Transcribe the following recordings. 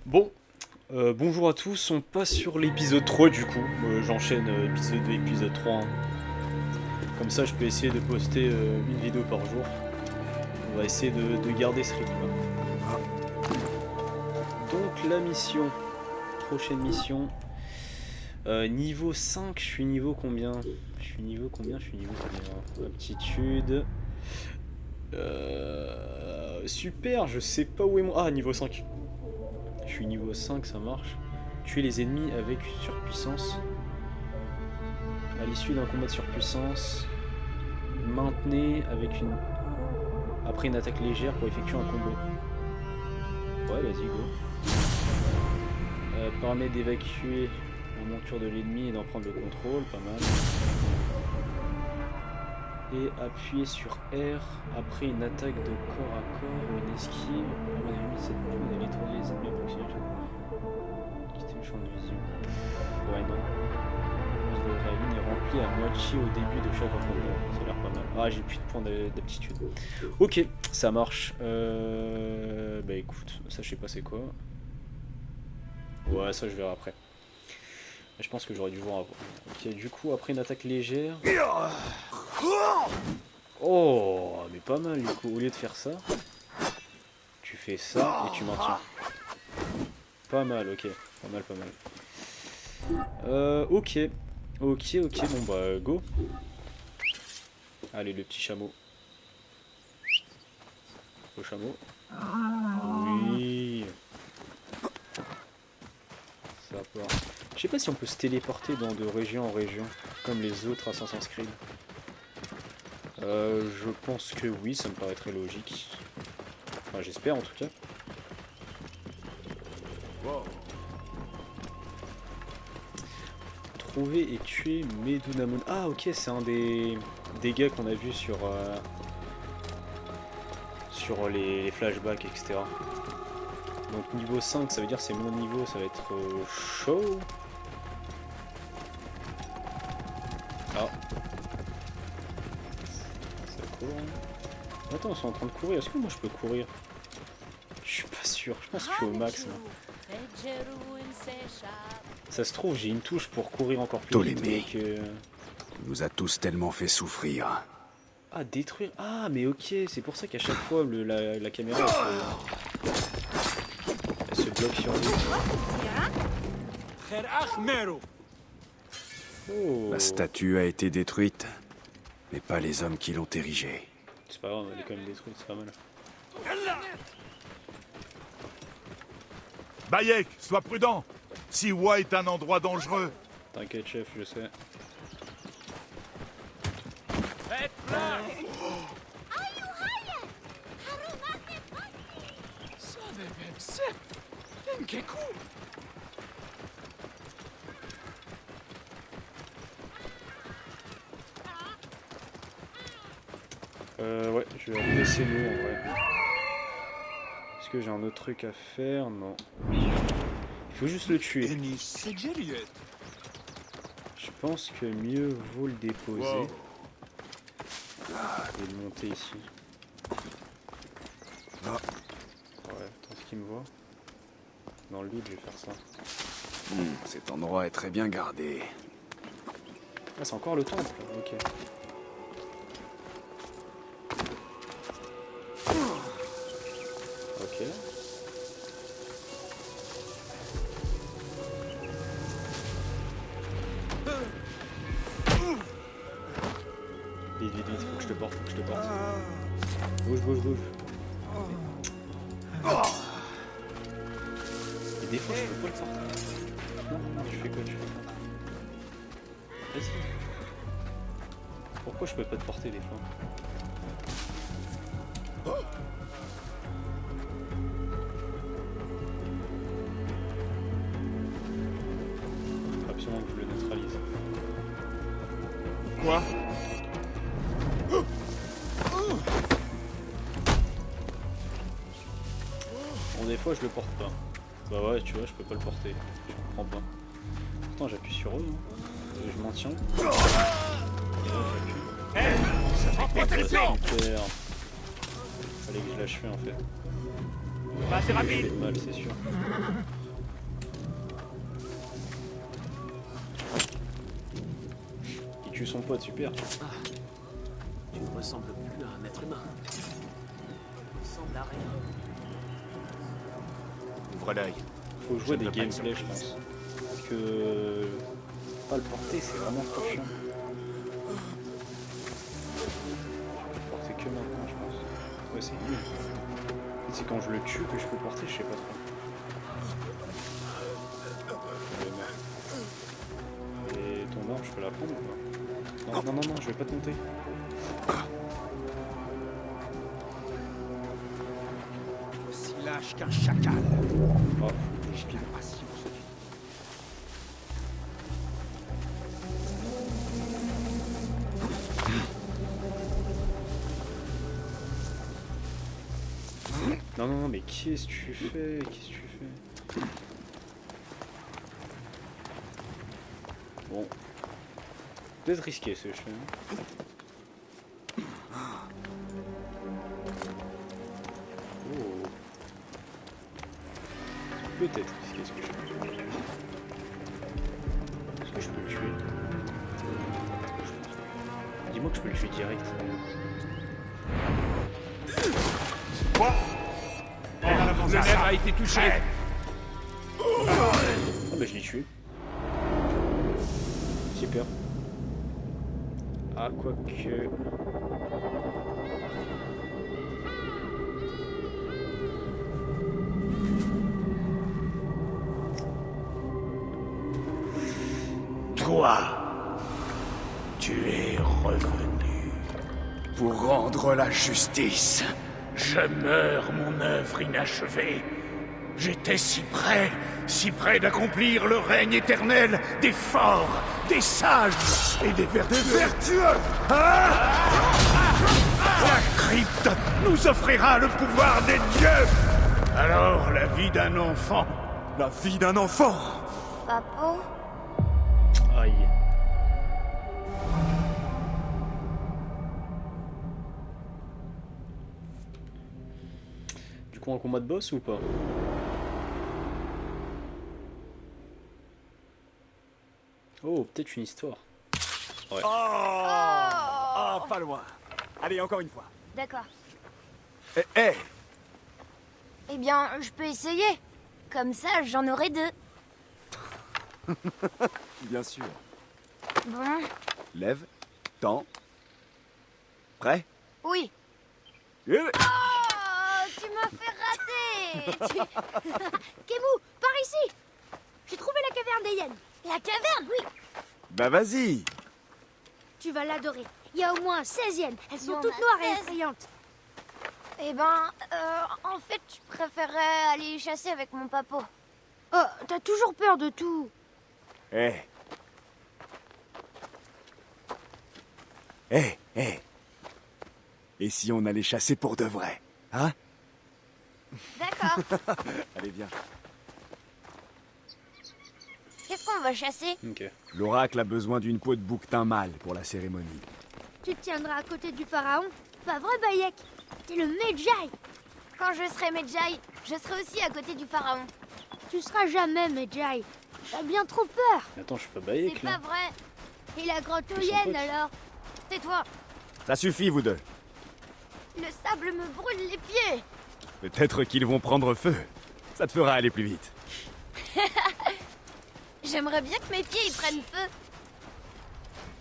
Bon, bonjour à tous, on passe sur l'épisode 3 du coup. J'enchaîne épisode 2, épisode 3, hein. Comme ça je peux essayer de poster une vidéo par jour. On va essayer de garder ce rythme. Donc la mission, prochaine mission. Niveau 5, je suis niveau combien? Je suis niveau combien? Aptitude. Super, je sais pas où est mon... Ah, niveau 5. Je suis niveau 5, ça marche. Tuer les ennemis avec surpuissance. À l'issue d'un combat de surpuissance, maintenez avec une... après une attaque légère pour effectuer un combo. Ouais, vas-y, go. Permet d'évacuer la monture de l'ennemi et d'en prendre le contrôle, pas mal. Et appuyer sur R après une attaque de corps à corps ou une esquive. À mon avis, cette plume elle étourdit les ennemis approximatifs. Quitter le champ de vision. Ouais, non. La ligne est remplie à moitié au début de chaque affrontement. Ça a l'air pas mal. Ah, j'ai plus de points d'aptitude. Ok, ça marche. Bah écoute, ça je sais pas c'est quoi. Ouais, ça je verrai après. Je pense que j'aurais dû voir avant. Ok, du coup, après une attaque légère. Oh, mais pas mal du coup. Au lieu de faire ça, tu fais ça et tu maintiens. Pas mal, ok. Pas mal, pas mal. Ok. Ok, bon bah go. Allez, le petit chameau. Le chameau. Oui. Ça part. Je sais pas si on peut se téléporter de région en région, comme les autres Assassin's Creed. Je pense que oui, ça me paraîtrait logique. Enfin, j'espère en tout cas. Trouver et tuer Medunamon. Ah ok, c'est un des gars qu'on a vu sur les flashbacks, etc. Donc niveau 5, ça veut dire c'est mon niveau, ça va être chaud. Ah. Ça court. Attends, ils sont en train de courir. Est-ce que moi je peux courir? Je suis pas sûr. Je pense que je suis au max. Moi. Ça se trouve, j'ai une touche pour courir encore plus vite. Il nous a tous tellement fait souffrir. Ah, détruire. Ah, mais ok, c'est pour ça qu'à chaque fois la caméra elle se bloque sur lui. Oh. La statue a été détruite, mais pas les hommes qui l'ont érigée. C'est pas grave, elle est quand même détruite, c'est pas mal. Bayek, sois prudent. Siwa est un endroit dangereux. T'inquiète, chef, je sais. Ouais, je vais aller laisser nous en vrai. Est-ce que j'ai un autre truc à faire? Non. Il faut juste le tuer. Je pense que mieux vaut le déposer. Wow. Je vais le monter ici. Ouais, attends ce qu'il me voit. Dans le lit, je vais faire ça. Cet endroit est très bien gardé. Ah, c'est encore le temple, ok. Ok. Vite, vite, vite, faut que je te porte, Bouge, bouge, bouge. Et des fois, je peux pas le porter. Non, tu fais quoi, Vas-y. Pourquoi je peux pas te porter des fois? Faut absolument que je le neutralise. Quoi? Bon, des fois, je le porte pas. Bah ouais, tu vois, je peux pas le porter. Je comprends pas. Pourtant, j'appuie sur eux, hein. Et je maintiens. Et là, j'appuie. En protection! Super. Fallait que je lâche fait en fait. Pas assez Je rapide. fais mal, c'est sûr. Il tue son pote, super. Tu ne ressembles plus à un être humain. Tu ressembles à rien. Ouvre l'œil. Faut jouer Je des ne veux pas de gameplays, je surprise. pense. Parce que pas le porter, c'est vraiment trop chiant. Je peux porter que maintenant, je pense. Ouais, c'est nul. C'est quand je le tue que je peux porter, je sais pas trop. Elle est morte. Et ton arme, je peux la prendre ou pas? Non, non, non, non, je vais pas tenter. Aussi lâche qu'un chacal. Oh, faut que je speed. Non, non, non, mais qu'est-ce que tu fais? Qu'est-ce que tu fais? Bon. Peut-être risqué ce que je fais. Oh. Peut-être risqué ce que je fais. Est-ce que je peux le tuer? Dis-moi que je peux le tuer direct. Quoi? Le nerf a été touché. Ah bah je l'ai tué. Super. Ah quoique... Toi, tu es revenu pour rendre la justice. Je meurs mon œuvre inachevée. J'étais si près d'accomplir le règne éternel des forts, des sages et des vertueux. Hein? La crypte nous offrira le pouvoir des dieux. Alors la vie d'un enfant. La vie d'un enfant. Papa, Aïe. Du coup un combat de boss ou pas? Oh, peut-être une histoire. Ouais. Oh, Pas loin. Allez, encore une fois. d'accord. Eh, Eh bien, je peux essayer. Comme ça, j'en aurai deux. bien sûr. Bon, Lève, tends. Prêt? oui. Eh, Oh, tu m'as fait rater. Kemu, par ici. J'ai trouvé la caverne des hyènes. La caverne, oui. Bah vas-y. Tu vas l'adorer. Il y a au moins 16 hyènes. Elles sont Il y en toutes a noires et 16. effrayantes. Eh ben, en fait, je préférerais aller chasser avec mon papa. Oh, t'as toujours peur de tout. Eh. Eh. Et si on allait chasser pour de vrai? Hein? D'accord. Allez, viens. Qu'est-ce qu'on va chasser? Ok. L'oracle a besoin d'une peau de bouquetin mâle pour la cérémonie. Tu te tiendras à côté du pharaon. Pas vrai, Bayek? T'es le Medjay. Quand je serai Medjay, je serai aussi à côté du pharaon. Tu seras jamais Medjay. T'as bien trop peur. Attends, je suis pas C'est baïque pas là. vrai. Et la grotte aux Ils sont hyènes, potes. alors? Tais-toi. Ça suffit, vous deux. Le sable me brûle les pieds. Peut-être qu'ils vont prendre feu. Ça te fera aller plus vite. J'aimerais bien que mes pieds y prennent feu.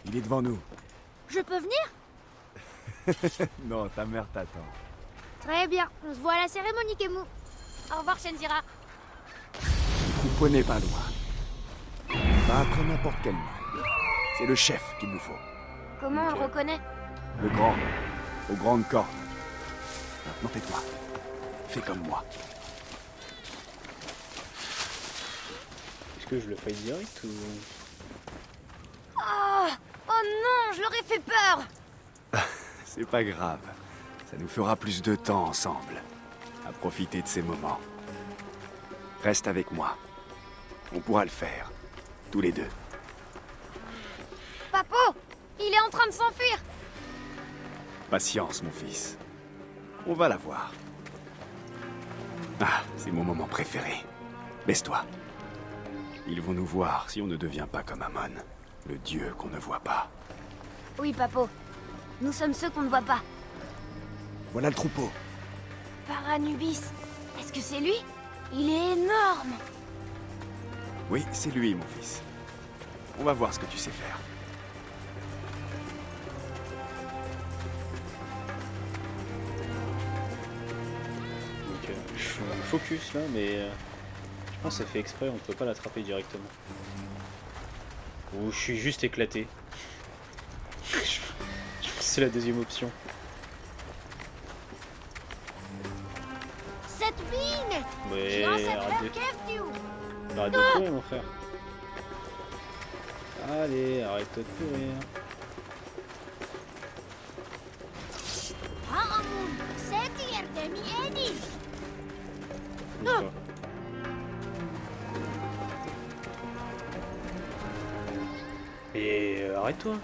Il est devant nous. Je peux venir? Non, ta mère t'attend. Très bien. On se voit à la cérémonie, Kemu. Au revoir, Shenzira. Le troupeau n'est pas loin. Pas après n'importe quel mal. C'est le chef qu'il nous faut. Comment on le reconnaît? Le grand, aux grandes cornes. Maintenant tais-toi. Fais comme moi. Est-ce que je le fight direct ou... Oh non, je leur ai fait peur. C'est pas grave. Ça nous fera plus de temps ensemble. À profiter de ces moments. Reste avec moi. On pourra le faire. Tous les deux. Papo, il est en train de s'enfuir. Patience, mon fils. On va la voir. Ah, c'est mon moment préféré. Baisse-toi. Ils vont nous voir si on ne devient pas comme Amon, le dieu qu'on ne voit pas. Oui, Papo. Nous sommes ceux qu'on ne voit pas. Voilà le troupeau. Paranubis. Est-ce que c'est lui? Il est énorme. Oui, c'est lui, mon fils. On va voir ce que tu sais faire. Donc je suis focus là, mais je pense que ça fait exprès, on peut pas l'attraper directement. Ou je suis juste éclaté. Je pense que c'est la deuxième option. Cette mine! Ouais, Dans cette arrête cave, de courir, mon frère. Allez, arrête de courir. Bouge pas. Et arrête-toi.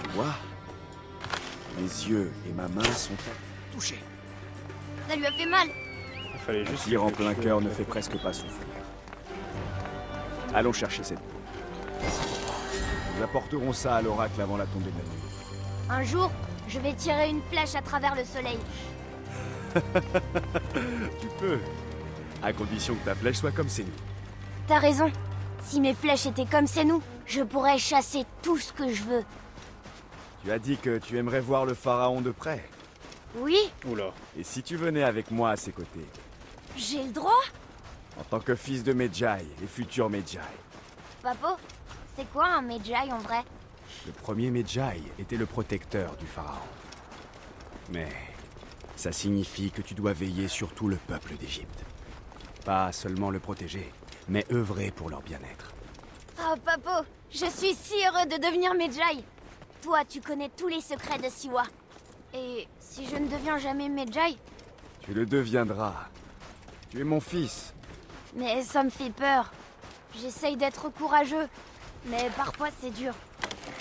Tu vois? Mes yeux et ma main sont touchés. Ça lui a fait mal. Il fallait juste. Tir en plein cœur ne fait presque pas souffrir. Allons chercher cette peau. Nous apporterons ça à l'oracle avant la tombée de la nuit. Un jour, je vais tirer une flèche à travers le soleil. Tu peux, à condition que ta flèche soit comme c'est nous. T'as raison. Si mes flèches étaient comme c'est nous, je pourrais chasser tout ce que je veux. Tu as dit que tu aimerais voir le pharaon de près. Oui, Oula. Et si tu venais avec moi à ses côtés, j'ai le droit. en tant que fils de Medjay et futur Medjay. Papo, c'est quoi un Medjay en vrai? Le premier Medjay était le protecteur du pharaon. Mais ça signifie que tu dois veiller sur tout le peuple d'Égypte. Pas seulement le protéger, mais œuvrer pour leur bien-être. Oh, Papo, je suis si heureux de devenir Medjay. Toi, tu connais tous les secrets de Siwa. Et si je ne deviens jamais Medjay? Tu le deviendras. Tu es mon fils. Mais ça me fait peur. J'essaye d'être courageux, mais parfois c'est dur.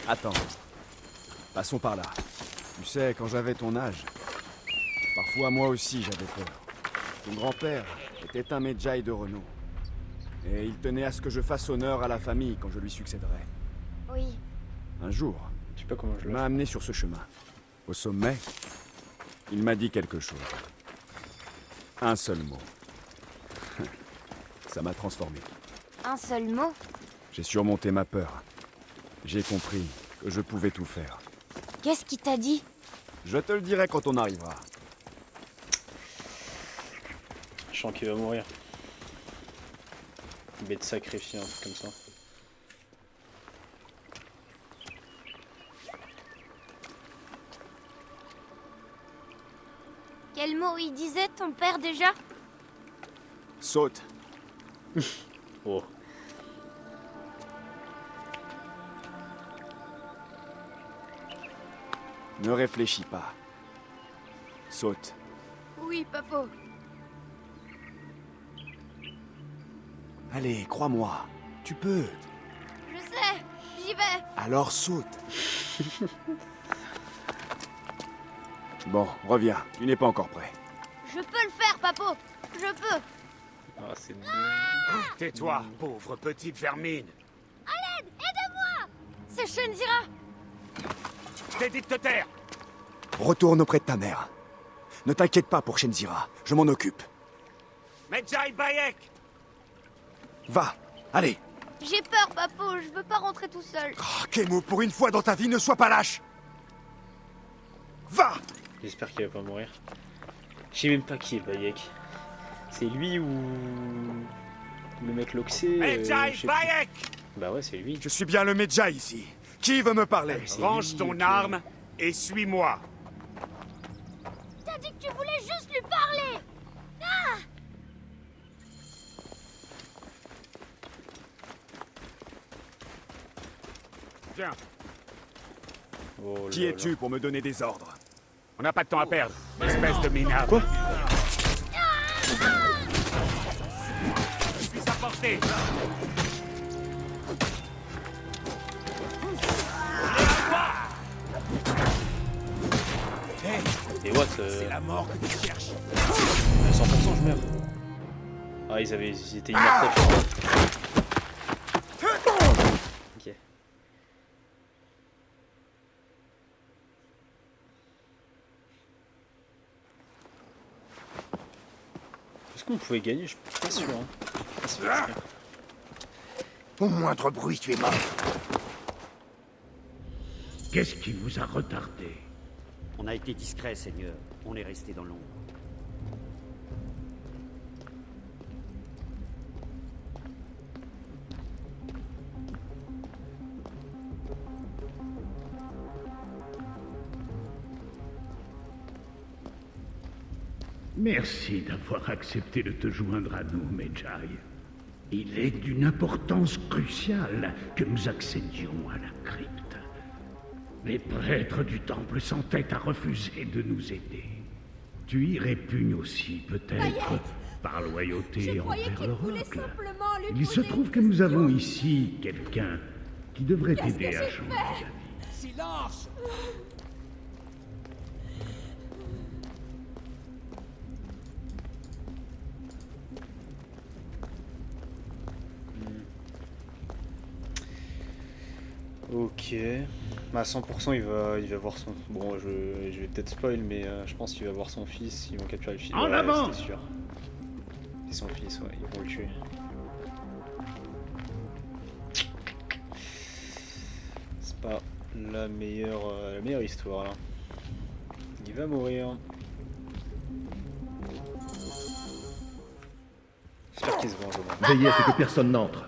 Attends. Passons par là. Tu sais, quand j'avais ton âge, parfois moi aussi j'avais peur. Ton grand-père était un Medjay de renom. Et il tenait à ce que je fasse honneur à la famille quand je lui succéderais. Oui, Un jour, Je sais pas comment je il le m'a amené sur ce chemin. Au sommet, il m'a dit quelque chose. Un seul mot. Ça m'a transformé. un seul mot. J'ai surmonté ma peur. J'ai compris que je pouvais tout faire. Qu'est-ce qu'il t'a dit? Je te le dirai quand on arrivera. Je sens qu'il va mourir. Il va être sacrifié, un truc comme ça. Quel mot il disait, ton père, déjà? Saute. Oh. Ne réfléchis pas. Saute. Oui, Papo. Allez, crois-moi. Tu peux. Je sais, j'y vais. Alors saute. Bon, reviens. Tu n'es pas encore prêt. Je peux le faire, Papo. Je peux. Ah, c'est bon. Tais-toi, pauvre petite vermine. C'est Shenjira. Je t'ai dit de te taire. Retourne auprès de ta mère. Ne t'inquiète pas pour Shenzira. Je m'en occupe. Medjay Bayek. Va. Allez. J'ai peur, Papo. Je veux pas rentrer tout seul. Oh, Kemu, pour une fois dans ta vie, ne sois pas lâche. Va. J'espère qu'il va pas mourir. Je sais même pas qui est Bayek. C'est lui ou le mec Loxé. Medjay je sais plus. Bayek. Bah ouais, c'est lui. Je suis bien le Medjay ici. Qui veut me parler? C'est Range lui, ton ok. arme et suis-moi. T'as dit que tu voulais juste lui parler! Viens, Oh Qui là es-tu pour me donner des ordres? on n'a pas de temps à perdre, espèce de minable. Quoi? Je suis à portée. Et what C'est la mort que tu cherches. 100% je meurs. Ah, ils étaient immortels. Ok. Est-ce qu'on pouvait gagner? Je suis pas sûr. Hein. Je suis pas sûr. Au moindre bruit, tu es mort. Qu'est-ce qui vous a retardé? On a été discret, Seigneur. On est resté dans l'ombre. Merci d'avoir accepté de te joindre à nous, Medjay. Il est d'une importance cruciale que nous accédions à la crypte. Les prêtres du temple s'entêtent à refuser de nous aider. Tu y répugnes aussi, peut-être, par loyauté envers l'Oracle. Il se trouve que nous avons ici quelqu'un qui devrait t'aider à changer la vie. Silence! Ok. Bah 100% il va voir son... Bon je vais peut-être spoil mais je pense qu'il va voir son fils, ils vont capturer le fils. En avant! C'est sûr. C'est son fils, ouais, ils vont le tuer. C'est pas la meilleure histoire là. Il va mourir. J'espère qu'il se venge au moins. Veillez à ce que personne n'entre.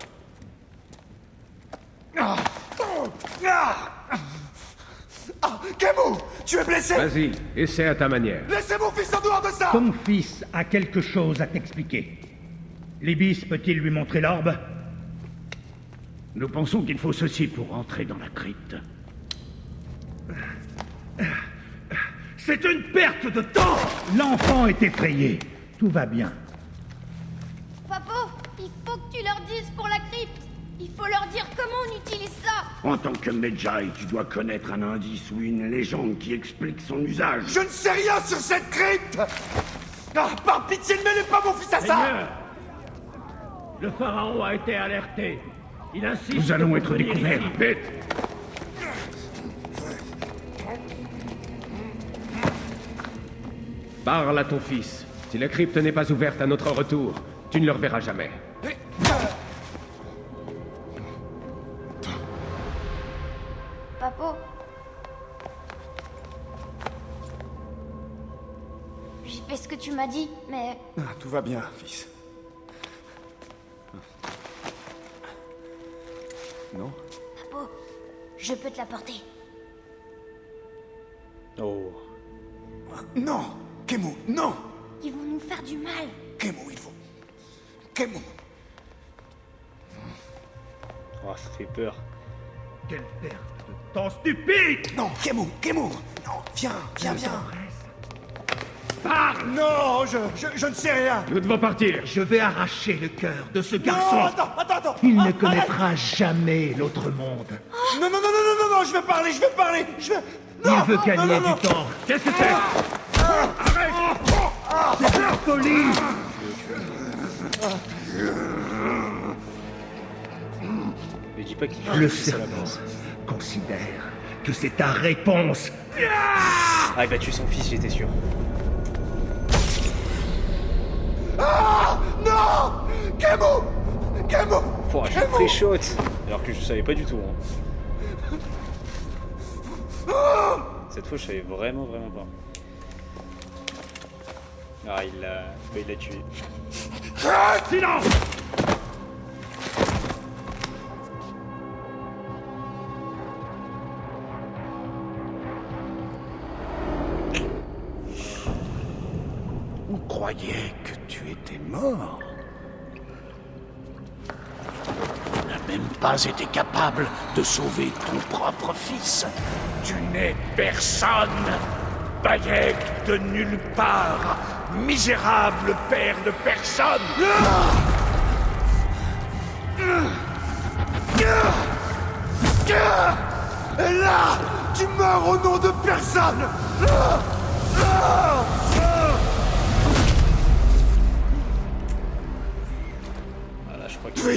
Camus, tu es blessé? Vas-y, essaie à ta manière. Laissez mon fils en dehors de ça! Ton fils a quelque chose à t'expliquer. Libis peut-il lui montrer l'orbe? Nous pensons qu'il faut ceci pour entrer dans la crypte. C'est une perte de temps! L'enfant est effrayé. Tout va bien. Papo, il faut que tu leur dises pour la crypte. Il faut leur dire comment on utilise ça. En tant que Medjay, tu dois connaître un indice ou une légende qui explique son usage. Je ne sais rien sur cette crypte! Ah, par pitié, ne mêlez pas mon fils à ça! Seigneur, le pharaon a été alerté. Il insiste. Nous allons être découverts. Vite! Parle à ton fils. Si la crypte n'est pas ouverte à notre retour, tu ne le reverras jamais. Papo. J'ai fait ce que tu m'as dit, mais Ah, tout va bien, fils. Non? Papo, je peux te l'apporter. Oh. Non! Camus, non! Ils vont nous faire du mal. Camus, il faut... Camus! Oh, ça fait peur. Quelle perte de temps stupide! Non, Camus! Non, viens! Parle! Non, je ne sais rien! Nous devons partir. Je vais arracher le cœur de ce Non, garçon. attends! Il ne Arrête. connaîtra jamais l'autre monde. Non, je vais parler! Il Non, veut gagner non. du temps. Qu'est-ce que c'est? C'est de la folie! Mais dis pas qu'il Le fait ça à la serpent place. considère que c'est ta réponse. Ah, il va tuer son fils, j'étais sûr. Ah! Non! Camus! Pouah, j'ai pris shot. Alors que je savais pas du tout. Hein. Cette fois, je savais vraiment pas. Ah, il l'a tué. Silence! On croyait que tu étais mort. Tu n'as même pas été capable de sauver ton propre fils. Tu n'es personne. Bayek de nulle part. Misérable père de personne. Et là, tu meurs au nom de personne.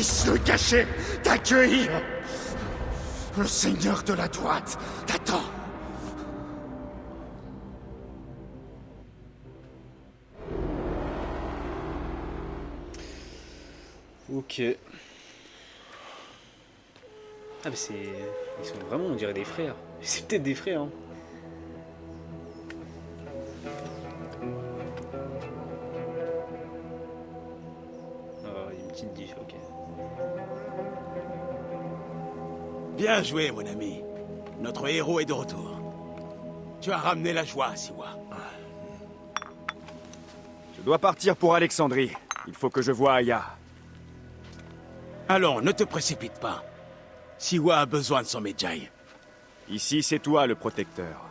puisse le cacher, t'accueillir. Le seigneur de la droite t'attend. Ok. Ah mais c'est... Ils sont vraiment, on dirait des frères. C'est peut-être des frères, hein. Ah, il y a une petite diff, ok. Bien joué, mon ami. Notre héros est de retour. Tu as ramené la joie, Siwa. Je dois partir pour Alexandrie. Il faut que je voie Aya. Allons, ne te précipite pas. Siwa a besoin de son Medjay. Ici, c'est toi le protecteur.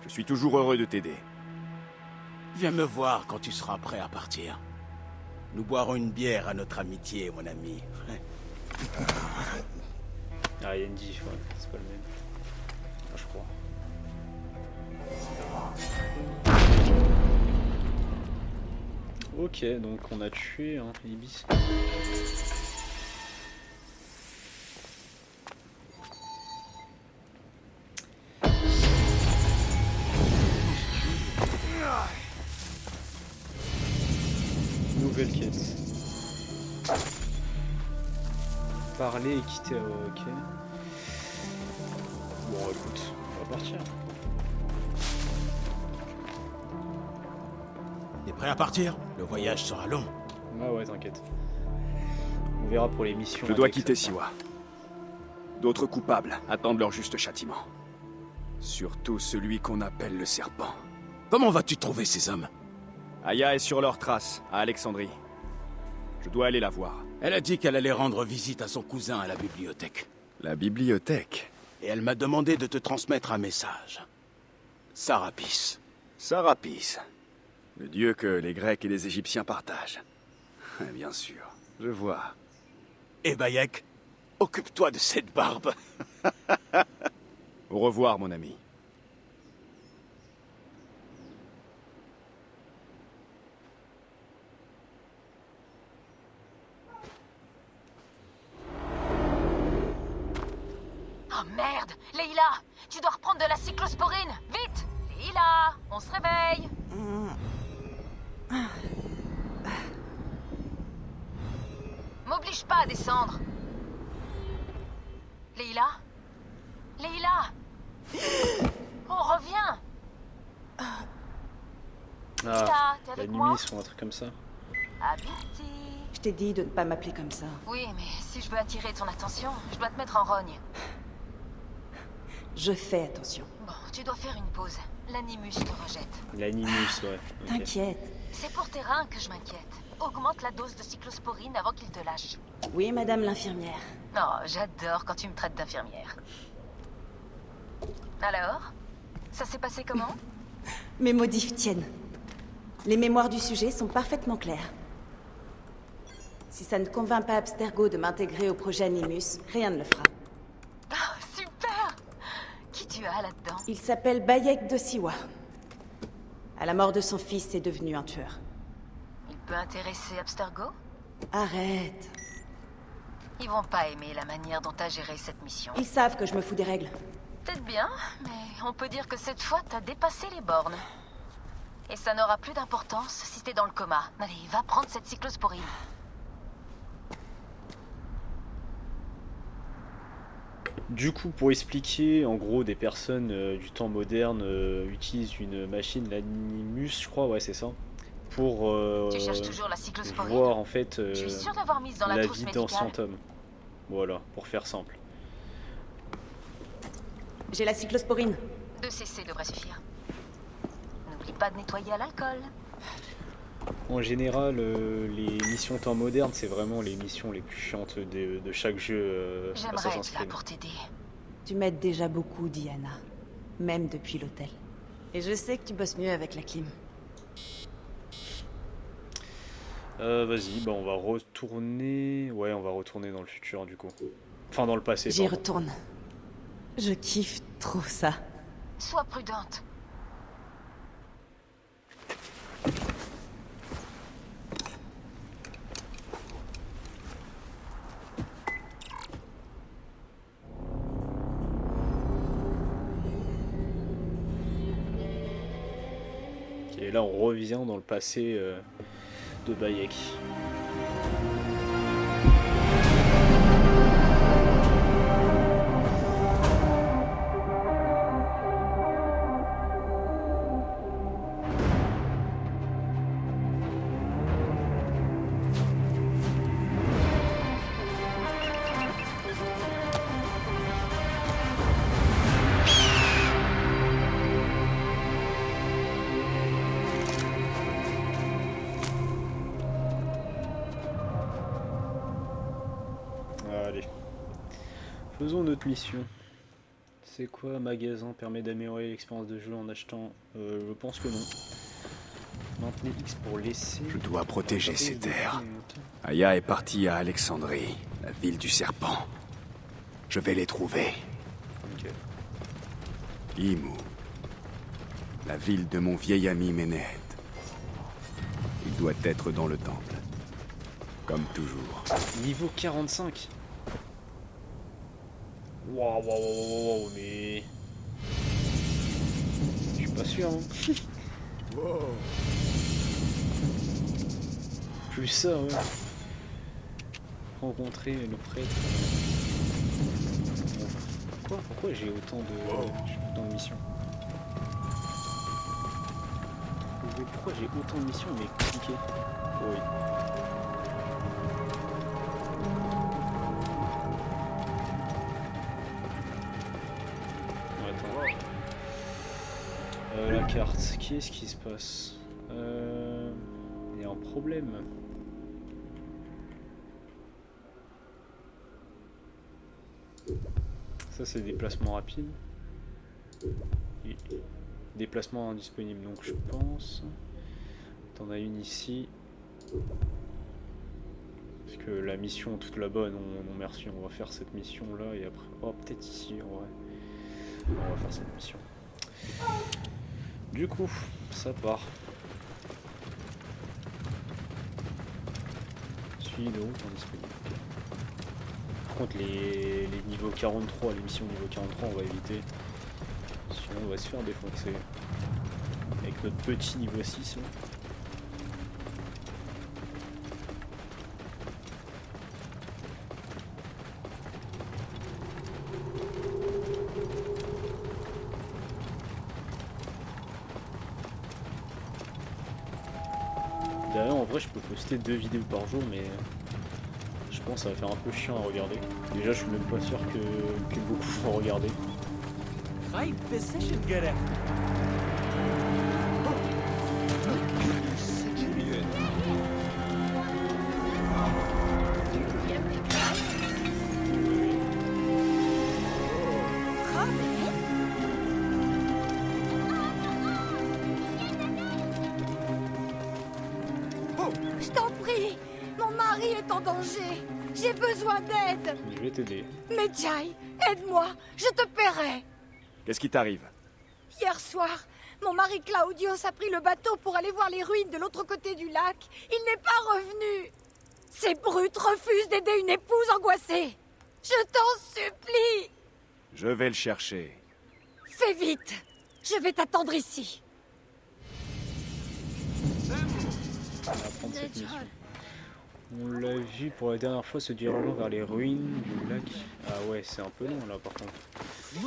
Je suis toujours heureux de t'aider. Viens me voir quand tu seras prêt à partir. Nous boirons une bière à notre amitié, mon ami. Ah, il y a une diff, ouais. C'est pas le même. Ah, je crois. Ok, donc on a tué hein, Ibis. Nouvelle quête. Parler et quitter. Ok. Bon, écoute, on va partir. T'es prêt à partir? Le voyage sera long. Ah ouais, t'inquiète. On verra pour les missions. Je dois avec quitter ça. Siwa. D'autres coupables attendent leur juste châtiment. Surtout celui qu'on appelle le serpent. Comment vas-tu trouver ces hommes? Aya est sur leurs traces, à Alexandrie. Je dois aller la voir. Elle a dit qu'elle allait rendre visite à son cousin à la bibliothèque. La bibliothèque? Et elle m'a demandé de te transmettre un message. Sarapis. Sarapis. Le dieu que les Grecs et les Égyptiens partagent. Bien sûr, je vois. Et Bayek, occupe-toi de cette barbe. Au revoir, mon ami. Oh merde! Leïla! Tu dois reprendre de la cyclosporine! Vite! Leïla! On se réveille! M'oblige pas à descendre! Leïla? Leïla! On revient! Ah, Leïla, t'es la avec nuit moi? ou un truc comme ça. Habiti! Je t'ai dit de ne pas m'appeler comme ça. Oui, mais si je veux attirer ton attention, je dois te mettre en rogne. Je fais attention. Bon, tu dois faire une pause. L'animus te rejette. L'animus, ouais. ok. T'inquiète. C'est pour tes reins que je m'inquiète. Augmente la dose de cyclosporine avant qu'il te lâche. Oui, madame l'infirmière. Oh, j'adore quand tu me traites d'infirmière. Alors? Ça s'est passé comment? Mes modifs tiennent. Les mémoires du sujet sont parfaitement claires. Si ça ne convainc pas Abstergo de m'intégrer au projet Animus, rien ne le fera. Oh, super! Qui tu as là-dedans? Il s'appelle Bayek de Siwa. À la mort de son fils, c'est devenu un tueur. Il peut intéresser Abstergo? Arrête. Ils vont pas aimer la manière dont t'as géré cette mission. Ils savent que je me fous des règles. Peut-être bien, mais on peut dire que cette fois, t'as dépassé les bornes. Et ça n'aura plus d'importance si t'es dans le coma. Allez, va prendre cette cyclosporine. Du coup, pour expliquer, en gros, des personnes du temps moderne utilisent une machine, l'animus, je crois, ouais, c'est ça, pour Tu cherches toujours la cyclosporine? voir en fait Je suis sûre d'avoir mise dans la trousse vie médicale. d'anciens tomes. Voilà, pour faire simple. J'ai la cyclosporine. 2 cc devrait suffire. N'oublie pas de nettoyer à l'alcool. En général, les missions temps moderne, c'est vraiment les missions les plus chiantes de chaque jeu J'aimerais Assassin's être là Creed. pour t'aider. Tu m'aides déjà beaucoup, Diana. Même depuis l'hôtel. Et je sais que tu bosses mieux avec la clim. Vas-y, bah on va retourner... Ouais, on va retourner dans le futur, du coup. Enfin, dans le passé, J'y pardon. retourne. Je kiffe trop ça. Sois prudente. et là on revient dans le passé de Bayek. Allez, faisons notre mission. C'est quoi? Magasin permet d'améliorer l'expérience de jeu en achetant. Je pense que non. Maintenez X pour laisser. Je dois protéger ces terres. Aya est partie à Alexandrie, la ville du serpent. Je vais les trouver. Ok. Imu, la ville de mon vieil ami Ménède. Il doit être dans le temple. Comme toujours. Niveau 45. Waouh, mais... Je suis pas sûr, hein. Wow. Plus ça, ouais. Rencontrer le prêtre. Pourquoi j'ai autant de missions? Pourquoi j'ai autant de missions mais compliquées? Oui. La carte, qu'est-ce qui se passe? Il y a un problème. Ça c'est déplacement rapide. Déplacement indisponible, donc je pense. T'en as une ici. Parce que la mission toute là-bas, non merci, on va faire cette mission là et après. Oh peut-être ici en vrai. On va faire cette mission. Du coup, ça part. Suivi de route indisponible. Par contre les niveaux 43, les missions niveau 43 on va éviter. Sinon on va se faire défoncer. Avec notre petit niveau 6 là. D'ailleurs en vrai je peux poster 2 vidéos par jour mais je pense que ça va faire un peu chiant à regarder. Déjà je suis même pas sûr que beaucoup vont regarder. Right position, get it. Je t'en prie, mon mari est en danger. J'ai besoin d'aide. Je vais t'aider. Medjay, aide-moi, je te paierai. Qu'est-ce qui t'arrive? Hier soir, mon mari Claudius a pris le bateau pour aller voir les ruines de l'autre côté du lac. Il n'est pas revenu. Ces brutes refusent d'aider une épouse angoissée. Je t'en supplie. Je vais le chercher. Fais vite. Je vais t'attendre ici. On va prendre cette mission. On l'a vu pour la dernière fois se dirigeant vers les ruines du lac. Ah ouais, c'est un peu long là par contre. Si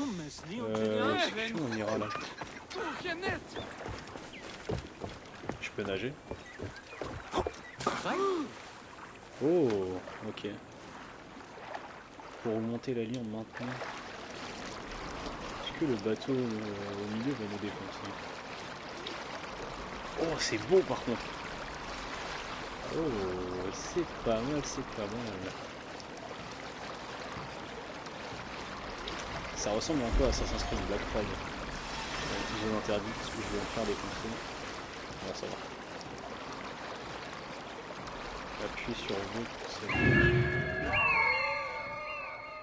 on ira là. Je peux nager. Oh, ok. Pour remonter la ligne maintenant. Est-ce que le bateau au milieu va nous défoncer? Oh, c'est beau par contre. Oh, c'est pas mal, c'est pas mal. Ça ressemble un peu à Assassin's Creed Black Flag. Zone interdite parce que je vais me faire défoncer. Bon, ça va. Appuie sur V pour ça.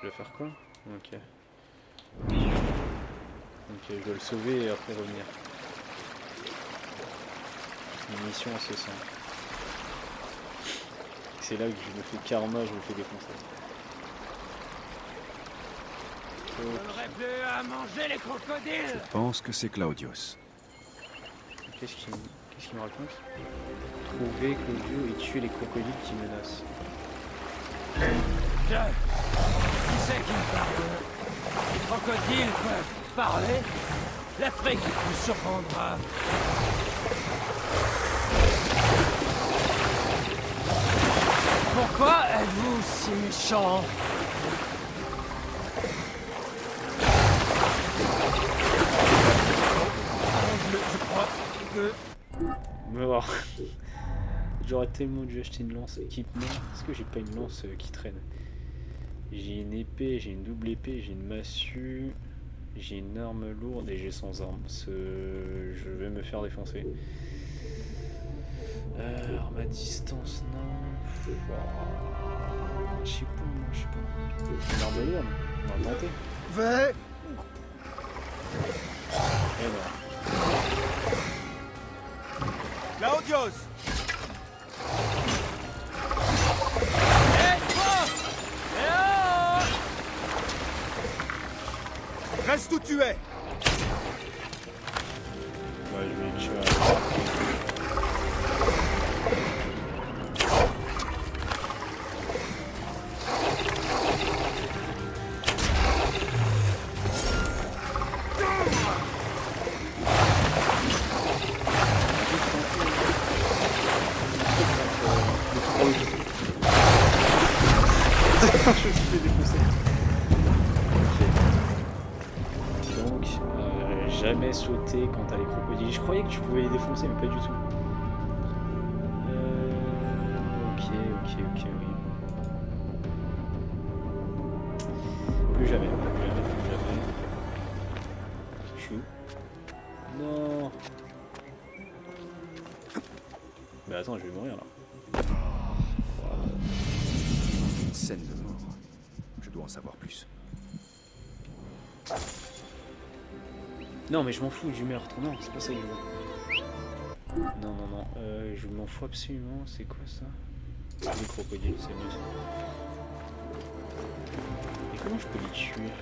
Je vais faire quoi? Ok. Ok, je dois le sauver et après revenir. Une mission assez simple. C'est là que je me fais karma, je me fais défoncer. On aurait plus à manger les crocodiles. Je pense que c'est Claudius. Ok, Qu'est-ce qu'il me raconte? Trouver Claudio et tuer les crocodiles qui menacent. Qui c'est qui me parle? Les crocodiles peuvent parler? L'Afrique vous surprendra. Pourquoi êtes-vous si méchant? Je crois que... Me voir. J'aurais tellement dû acheter une lance équipement. Est-ce que j'ai pas une lance qui traîne? J'ai une épée, j'ai une double épée, j'ai une massue, j'ai une arme lourde et j'ai sans arme. Je vais me faire défoncer. Arme à distance, non. Je sais pas, je sais pas. Une arme lourde, on va tenter. Vais. Et non. Claudius! Reste où tu es! Ouais, je vais le tuer. Je me suis fait défoncer. Donc, jamais sauter quand t'as les crocodiles. Je croyais que tu pouvais les défoncer, mais pas du tout. Ok, oui. Plus jamais. Chou. Non. Mais attends, je vais mourir là. Une scène de mort. Je dois en savoir plus. Non, mais je m'en fous du meurtre. Non, c'est pas ça que je veux. Non. Je m'en fous absolument. C'est quoi ça? Les crocodiles, c'est mieux ça. Et comment je peux les tuer?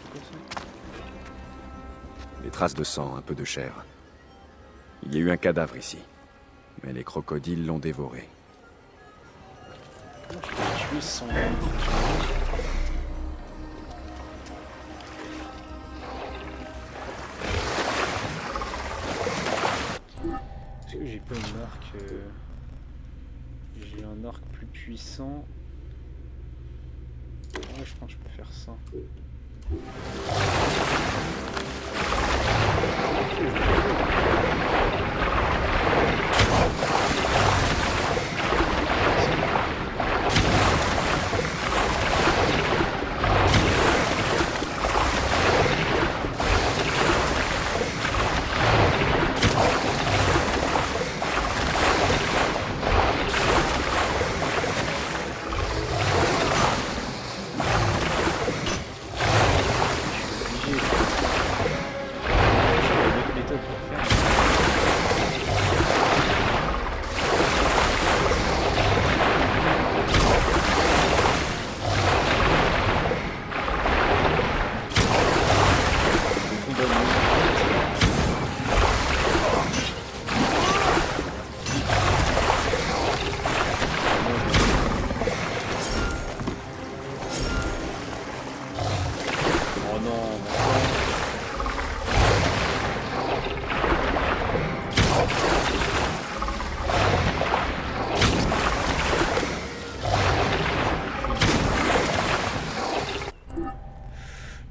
C'est quoi ça? Des traces de sang, un peu de chair. Il y a eu un cadavre ici. Mais les crocodiles l'ont dévoré. Comment je peux les tuer sans... Est-ce que j'ai pas une arc J'ai un arc plus puissant. Ouais, je pense que je peux faire ça.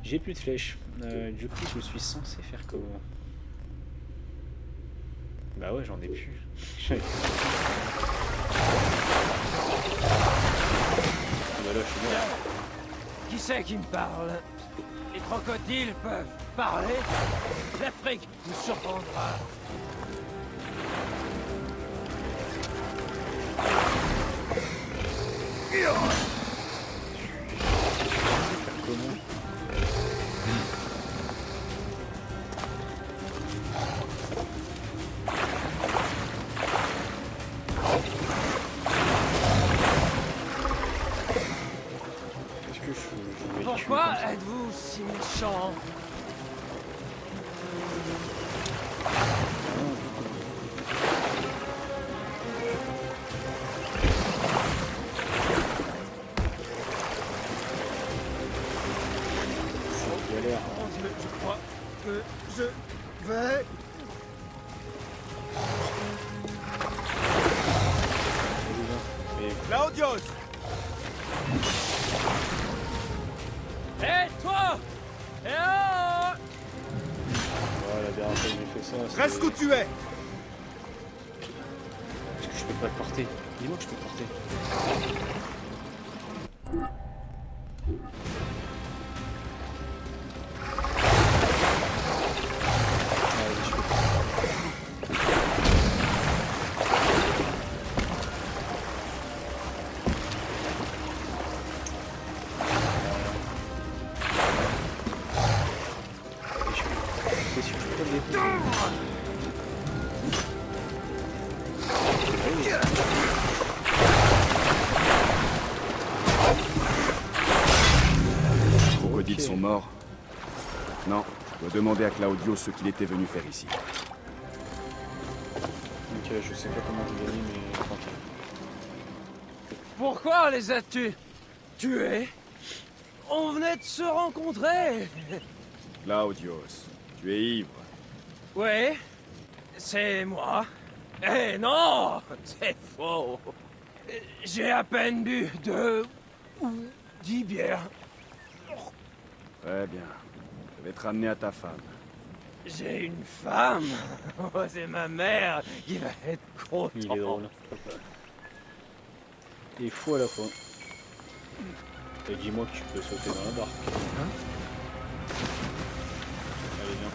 J'ai plus de flèches. Du coup, je suis censé faire comment? Bah ouais, j'en ai plus. Bah là, je suis mort. Qui c'est qui me parle? Les crocodiles peuvent parler? L'Afrique vous surprendra. Comment? Est-ce que je le tuer Pourquoi comme ça. êtes-vous si méchant? C'est galère. Mon Dieu, je crois que je vais... Mais Claudius! Hé, toi! Eh oh! voilà, la dernière fois que j'ai fait ça, c'est... Reste où tu es! Est-ce que je peux pas le porter? Dis-moi que je peux le porter. Ah, vas-y, je peux. C'est sûr que je peux pas le déposer. Les crocodiles sont morts. Non, je dois demander à Claudio ce qu'il était venu faire ici. Ok, je sais pas comment t'es gagné, mais tranquille. Pourquoi les as-tu tués? On venait de se rencontrer. Claudius, tu es ivre. Oui, c'est moi. Eh non, c'est faux. J'ai à peine bu 2 ou 10 bières. Très bien. Je vais te ramener à ta femme. J'ai une femme. Oh, c'est ma mère qui va être contente. Il est drôle. Et fou à la fois. Et dis-moi que tu peux sauter dans la barque. Hein? Allez, viens.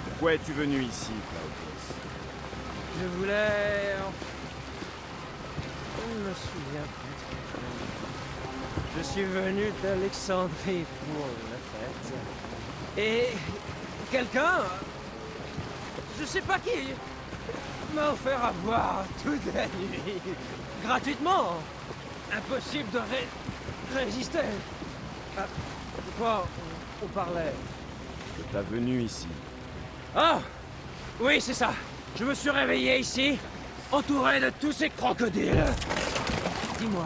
Pourquoi es-tu venu ici, Claudius? Je voulais... Je ne me souviens plus. Je suis venu d'Alexandrie pour la fête. Et quelqu'un, je sais pas qui, m'a offert à boire toute la nuit. Gratuitement. Impossible de résister. Ah, de quoi on parlait? De ta venue ici. Ah! Oui, c'est ça. Je me suis réveillé ici, entouré de tous ces crocodiles. Dis-moi,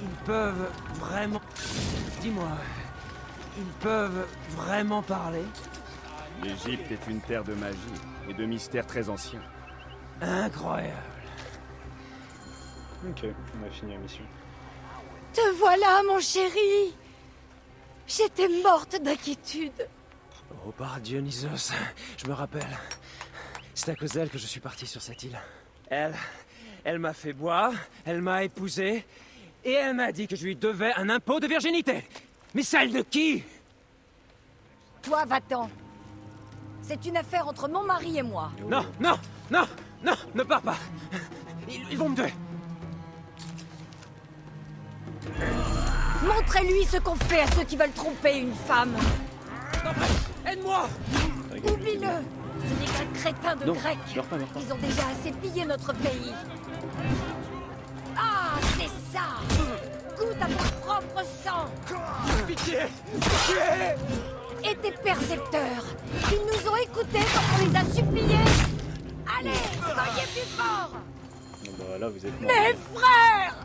ils peuvent vraiment... Dis-moi, ils peuvent vraiment parler? L'Égypte est une terre de magie et de mystères très anciens. Incroyable. Ok, on a fini la mission. Te voilà, mon chéri. J'étais morte d'inquiétude. Oh, par Dionysos, je me rappelle. C'est à cause d'elle que je suis parti sur cette île. Elle m'a fait boire, elle m'a épousé, et elle m'a dit que je lui devais un impôt de virginité. Mais celle de qui? Toi, va-t'en. C'est une affaire entre mon mari et moi. Non, non, non, non, ne pars pas. Ils vont me tuer. Montrez-lui ce qu'on fait à ceux qui veulent tromper une femme. Aide-moi! Oublie-le. Ce n'est qu'un crétin de Non, grec. meurs pas, meurs pas. Ils ont déjà assez pillé notre pays. Ah, c'est ça. Goûte à ton propre sang. Pitié! Pitié! Et tes percepteurs. Ils nous ont écoutés quand on les a suppliés. Allez, soyez plus forts. Bon, bah là, vous êtes morts. Mes frères.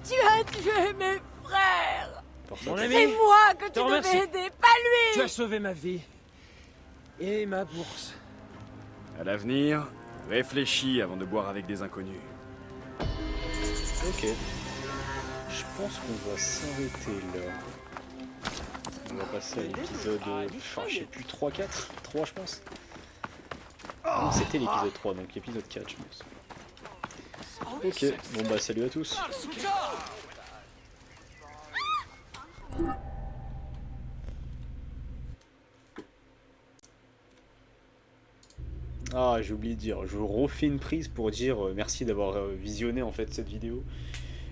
Tu as tué mes frères. Mon ami, C'est moi que te tu remercie. devais aider, pas lui. Tu as sauvé ma vie. Et ma bourse. À l'avenir, réfléchis avant de boire avec des inconnus. Ok. Je pense qu'on va s'arrêter là. On va passer à l'épisode... Enfin, je sais plus, 3, 4 3, je pense. Non, c'était l'épisode 3, donc l'épisode 4, je pense. Ok, bon bah salut à tous. Ah, j'ai oublié de dire, je vous refais une prise pour dire merci d'avoir visionné en fait cette vidéo.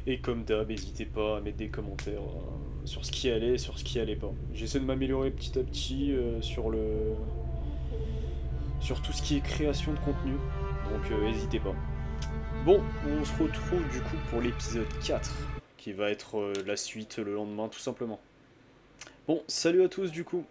Et comme d'hab, n'hésitez pas à mettre des commentaires sur ce qui allait, sur ce qui allait pas. J'essaie de m'améliorer petit à petit sur sur tout ce qui est création de contenu, donc n'hésitez pas. Bon, on se retrouve du coup pour l'épisode 4, qui va être la suite le lendemain tout simplement. Bon, salut à tous du coup.